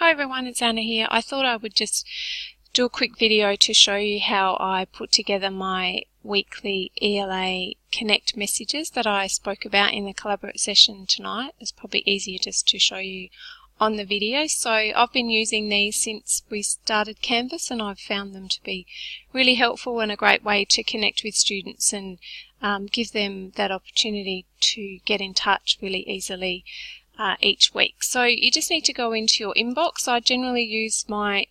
Hi everyone, it's Anna here. I thought I would just do a quick video to show you how I put together my weekly eLA Connect messages that I spoke about in the Collaborate session tonight. It's probably easier just to show you on the video. So I've been using these since we started Canvas, and I've found them to be really helpful and a great way to connect with students and give them that opportunity to get in touch really easily each week. So you just need to go into your inbox. I generally use my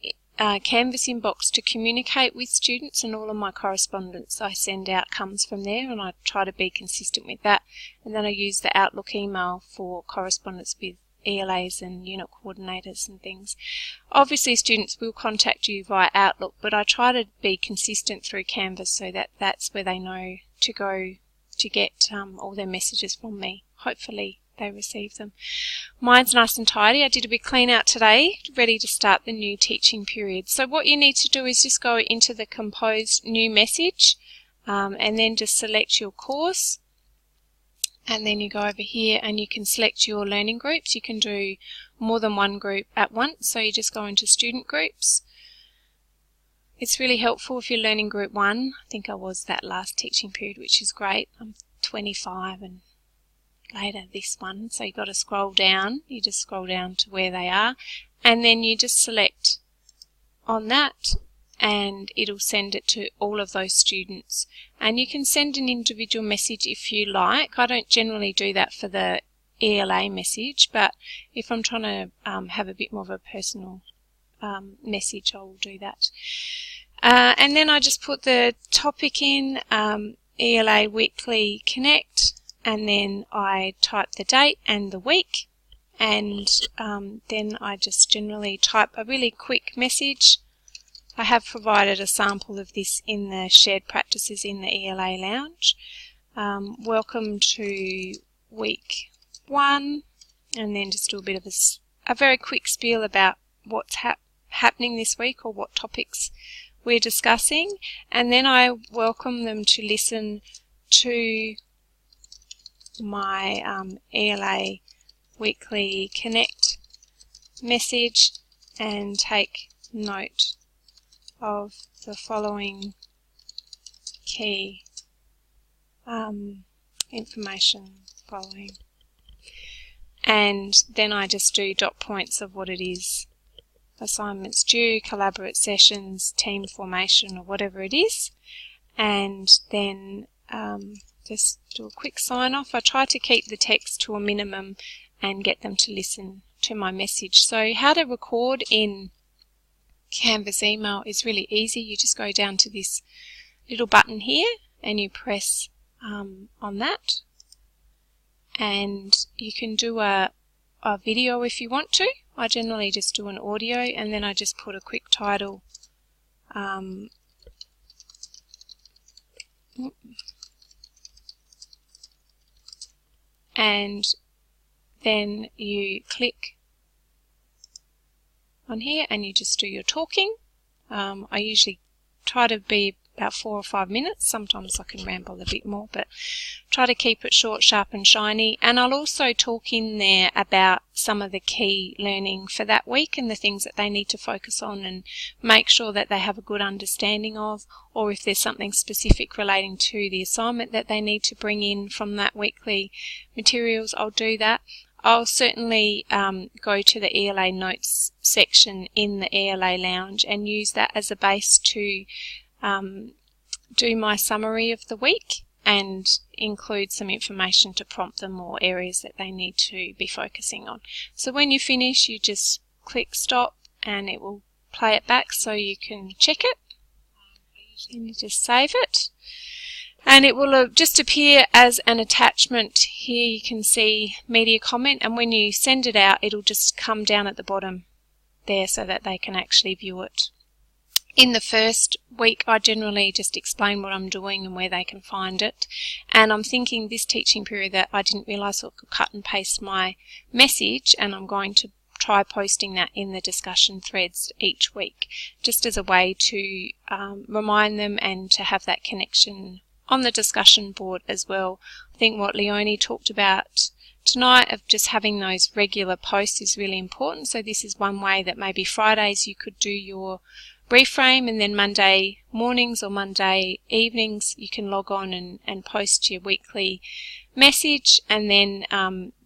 Canvas inbox to communicate with students, and all of my correspondence I send out comes from there, and I try to be consistent with that. And then I use the Outlook email for correspondence with ELAs and unit coordinators and things. Obviously students will contact you via Outlook, but I try to be consistent through Canvas so that that's where they know to go to get all their messages from me. Hopefully they receive them. Mine's nice and tidy. I did a big clean out today, ready to start the new teaching period. So what you need to do is just go into the Compose New Message and then just select your course, and then you go over here and you can select your learning groups. You can do more than one group at once, so you just go into student groups. It's really helpful if you're learning group 1. I think I was that last teaching period, which is great. I'm 25 and later this one, so you've got to scroll down. You just scroll down to where they are, and then you just select on that, and it'll send it to all of those students. And you can send an individual message if you like. I don't generally do that for the eLA message, but if I'm trying to have a bit more of a personal message, I will do that. And then I just put the topic in, eLA Weekly Connect, and then I type the date and the week, and then I just generally type a really quick message. I have provided a sample of this in the shared practices in the eLA Lounge. Welcome to week 1, and then just do a bit of a very quick spiel about what's happening this week or what topics we're discussing, and then I welcome them to listen to my eLA Weekly Connect message and take note of the following key information following. And then I just do dot points of what it is: assignments due, Collaborate sessions, team formation, or whatever it is. And then just do a quick sign off. I try to keep the text to a minimum and get them to listen to my message. So how to record in Canvas email is really easy. You just go down to this little button here and you press on that, and you can do a video if you want to. I generally just do an audio, and then I just put a quick title. And then you click on here and you just do your talking. I usually try to be about 4 or 5 minutes. Sometimes I can ramble a bit more, but try to keep it short, sharp and shiny. And I'll also talk in there about some of the key learning for that week and the things that they need to focus on and make sure that they have a good understanding of, or if there's something specific relating to the assignment that they need to bring in from that weekly materials, I'll do that. I'll certainly go to the eLA notes section in the eLA Lounge and use that as a base to do my summary of the week and include some information to prompt them or areas that they need to be focusing on. So when you finish, you just click stop and it will play it back so you can check it, and you just save it. And it will just appear as an attachment. Here you can see media comment, and when you send it out, it'll just come down at the bottom there so that they can actually view it. In the first week, I generally just explain what I'm doing and where they can find it. And I'm thinking this teaching period that I didn't realise I could cut and paste my message, and I'm going to try posting that in the discussion threads each week, just as a way to remind them and to have that connection on the discussion board as well. I think what Leonie talked about tonight of just having those regular posts is really important. So this is one way that maybe Fridays you could do your reframe, and then Monday mornings or Monday evenings you can log on and post your weekly message, and then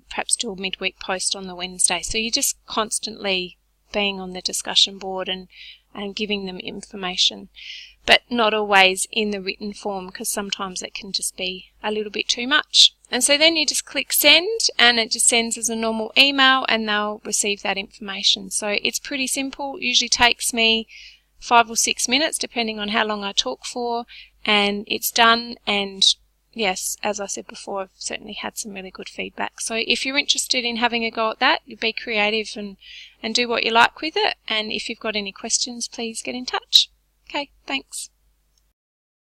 perhaps do a midweek post on the Wednesday. So you're just constantly being on the discussion board and giving them information, but not always in the written form, because sometimes it can just be a little bit too much. And so then you just click send, and it just sends as a normal email, and they'll receive that information. So it's pretty simple. It usually takes me 5 or 6 minutes depending on how long I talk for, and it's done. And yes, as I said before, I've certainly had some really good feedback. So if you're interested in having a go at that, you be creative and do what you like with it. And if you've got any questions, please get in touch. Okay, thanks.